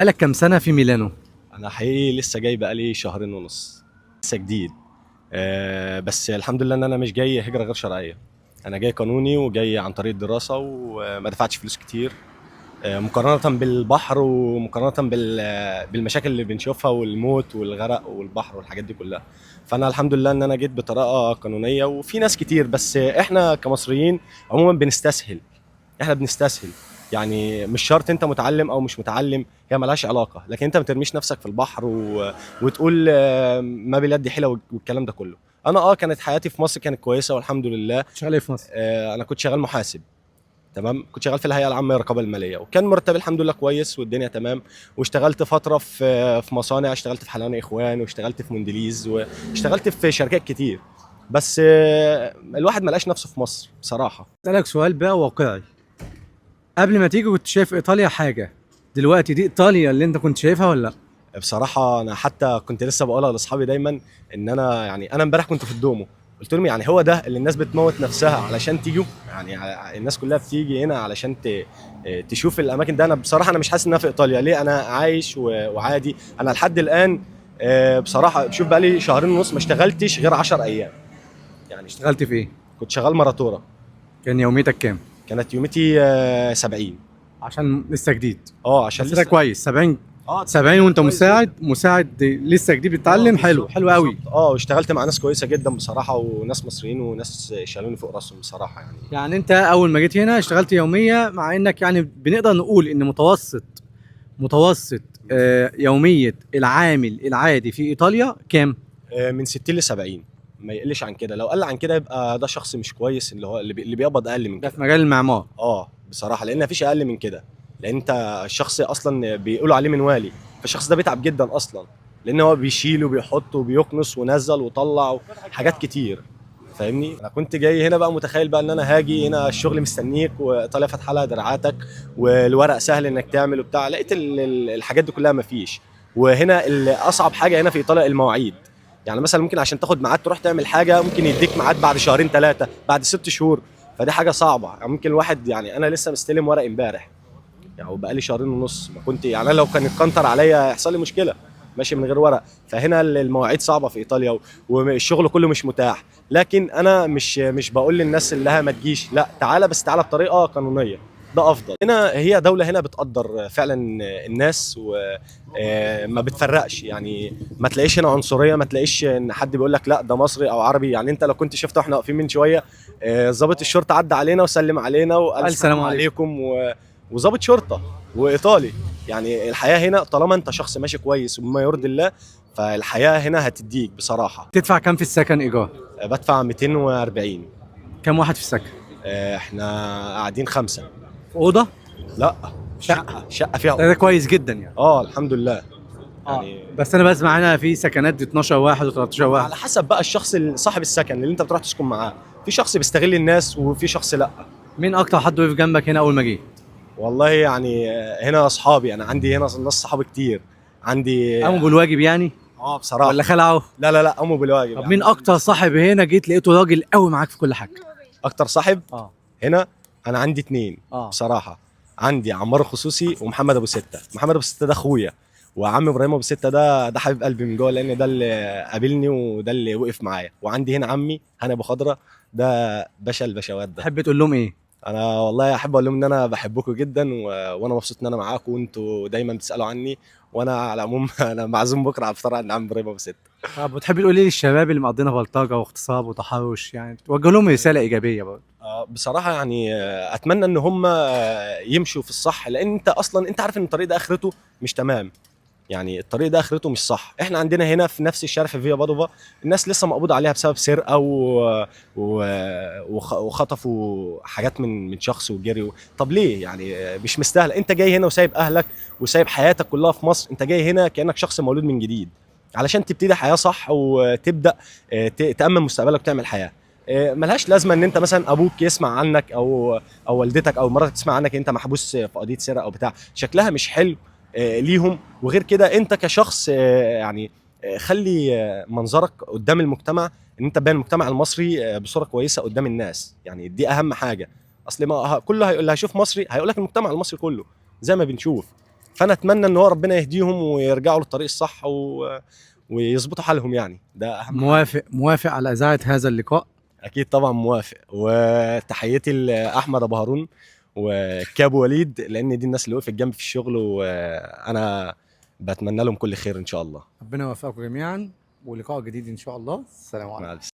بقالك كام سنة في ميلانو؟ انا حقيقي لسه جاي بقالي شهرين ونص. لسه جديد. بس الحمد لله ان انا مش جاي هجرة غير شرعية. انا جاي قانوني وجاي عن طريق الدراسة وما دفعتش فلوس كتير. مقارنة بالبحر ومقارنة بالمشاكل اللي بنشوفها والموت والغرق والبحر والحاجات دي كلها. فانا الحمد لله ان انا جيت بطريقة قانونية، وفي ناس كتير بس احنا كمصريين عموما بنستسهل. احنا بنستسهل. يعني مش شرط انت متعلم او مش متعلم، هي ملهاش علاقه، لكن انت ما ترميش نفسك في البحر وتقول ما باليد حيله والكلام ده كله. انا كانت حياتي في مصر كانت كويسه والحمد لله. شغال ايه في مصر؟ انا كنت شغال محاسب. تمام، كنت شغال في الهيئه العامه للرقابه الماليه، وكان مرتبي الحمد لله كويس والدنيا تمام. واشتغلت فتره في مصانع، اشتغلت في حلواني اخوان، واشتغلت في موندليز، واشتغلت في شركات كتير. بس الواحد ما لقاش نفسه في مصر بصراحه. اسألك سؤال بقى واقعي. قبل ما تيجي كنت شايف ايطاليا حاجة، دلوقتي دي ايطاليا اللي انت كنت شايفها ولا لا؟ بصراحة أنا حتى كنت لسه بقولها لأصحابي دايما، إن أنا امبارح كنت في الدومو. قلت لهم يعني هو ده اللي الناس بتموت نفسها علشان تيجوا. يعني الناس كلها بتيجي هنا علشان تشوف الأماكن ده. أنا بصراحة أنا مش حاسس إنها في إيطاليا. ليه؟ أنا عايش وعادي. أنا لحد الآن بصراحة شوف بقى لي شهرين ونص ما اشتغلتش غير 10 أيام. يعني اشتغلت في ايه؟ كنت شغال مراتورة. كان يوميتك كام؟ كانت يومتي 70. عشان لسه جديد. عشان بس ده لسه. كويس. 70. اه 70 وانت كويس جدا. مساعد لسه جديد بتتعلم. حلو بالظبط حلو قوي. بالظبط. واشتغلت مع ناس كويسه جدا بصراحه، وناس مصريين وناس شالوني فوق راسهم بصراحه يعني. يعني انت اول ما جيت هنا اشتغلت يومية، مع انك يعني بنقدر نقول ان متوسط يومية العامل العادي في ايطاليا كام؟ من 60 ل 70. ما يقلش عن كده. لو قل عن كده يبقى ده شخص مش كويس، اللي هو اللي بيقبض اقل من ده كده. في مجال المعمار. بصراحه، لان مفيش اقل من كده. لان انت الشخص اصلا بيقولوا عليه منوالي. فالشخص ده بيتعب جدا اصلا، لان هو بيشيل وبيحط وبيكنس ونزل وطلع حاجات كتير. فاهمني؟ انا كنت جاي هنا بقى متخيل بقى ان انا هاجي هنا الشغل مستنيك وايطاليا فاتحه لها دراعاتك، والورق سهل انك تعمل وبتاع. لقيت الحاجات دي كلها مفيش. وهنا اصعب حاجه هنا في ايطاليا المواعيد. يعني مثلا ممكن عشان تاخد ميعاد تروح تعمل حاجه، ممكن يديك ميعاد بعد شهرين ثلاثه، بعد 6 شهور. فدي حاجه صعبه. يعني ممكن الواحد، يعني انا لسه مستلم ورق امبارح، يعني بقالي شهرين ونص. ما كنت يعني انا لو كان اتكنتر عليا هيحصل لي مشكله. ماشي من غير ورق. فهنا المواعيد صعبه في ايطاليا، والشغل كله مش متاح. لكن انا مش بقول للناس اللي ما تجيش، لا تعالى، بس تعالى بطريقه قانونيه. ده افضل. هنا هي دوله هنا بتقدر فعلا الناس، وما بتفرقش. يعني ما تلاقيش هنا عنصريه، ما تلاقيش ان حد بيقول لك لا ده مصري او عربي. يعني انت لو كنت شفت واحنا واقفين من شويه، ضابط الشرطه عدى علينا وسلم علينا وقال السلام السلام عليكم. عليكم، وضابط شرطه وايطالي. يعني الحياه هنا طالما انت شخص ماشي كويس وبما يرضي الله، فالحياه هنا هتديك بصراحه. تدفع كام في السكن ايجار؟ بدفع 240. كام واحد في السكن؟ احنا قاعدين 5. في اوضه؟ لا، شقه؟ شقه فيها ده اوضتين. كويس جدا يعني. الحمد لله. اه يعني بس انا بسمع هنا في سكنات دي 12 واحد و13 واحد. على حسب بقى الشخص صاحب السكن اللي انت بتروح تسكن معاه. في شخص بيستغل الناس وفي شخص لا. مين اكتر حد وقف جنبك هنا اول ما جيت؟ والله يعني هنا اصحابي، انا عندي هنا ناس صحابي كتير. عندي. قاموا بالواجب يعني ولا بصراحه. خلعوا؟ لا لا لا، قاموا بالواجب طب يعني. مين اكتر صاحب هنا جيت لقيته راجل قوي معاك في كل حاجه؟ اكتر صاحب اه هنا، انا عندي 2 اه. بصراحه. عندي عمار الخصوصي ومحمد ابو سته. محمد ابو سته ده اخويا، وعم ابراهيم ابو سته ده حبيب قلبي من جوه، لان ده اللي قابلني وده اللي وقف معايا. وعندي هنا عمي هاني ابو خضره، ده باشا البشوات ده. تحب تقول لهم ايه؟ انا والله احب اقول لهم ان انا بحبكم جدا، وانا مبسوط ان انا معاكم وانتوا دايما بتسالوا عني. وانا على العموم انا معزوم بكره على الفطار عند عم ابراهيم ابو سته. طب بتحب تقول ايه للشباب اللي مقضينا بلطجه واغتصاب وتحرش؟ يعني توجه لهم رساله ايجابيه برضه. بصراحة يعني أتمنى إن هم يمشوا في الصح، لأن أنت أصلا أنت عارف إن الطريق ده آخرته مش تمام. يعني الطريق ده آخرته مش صح. إحنا عندنا هنا في نفس الشارع في فيا بادوفا، الناس لسه مقبوض عليها بسبب سرقة و... وخطفوا حاجات من شخص وجري. طب ليه؟ يعني مش مستاهل. أنت جاي هنا وسايب أهلك وسايب حياتك كلها في مصر. أنت جاي هنا كأنك شخص مولود من جديد، علشان تبتدي حياة صح وتبدأ تأمن مستقبلك وتعمل حياة. ملهاش لازمه ان انت مثلا ابوك يسمع عنك او والدتك او مراتك تسمع عنك انت محبوس في قضيه سرقه او بتاع. شكلها مش حلو ليهم. وغير كده انت كشخص يعني خلي منظرك قدام المجتمع، ان انت تبين المجتمع المصري بصوره كويسه قدام الناس. يعني دي اهم حاجه. اصل ما كله اللي هيشوف مصري هيقول لك المجتمع المصري كله زي ما بنشوف. فانا اتمنى ان هو ربنا يهديهم ويرجعوا للطريق الصح ويظبطوا حالهم يعني، ده اهم حاجة. موافق على اذاعه هذا اللقاء. اكيد طبعا موافق، وتحياتي لاحمد ابو هارون وكابو وليد، لان دي الناس اللي وقفت جنبي في الشغل، وانا بتمنى لهم كل خير ان شاء الله. ربنا يوفقكم جميعا، ولقاء جديد ان شاء الله. السلام عليكم. مع الف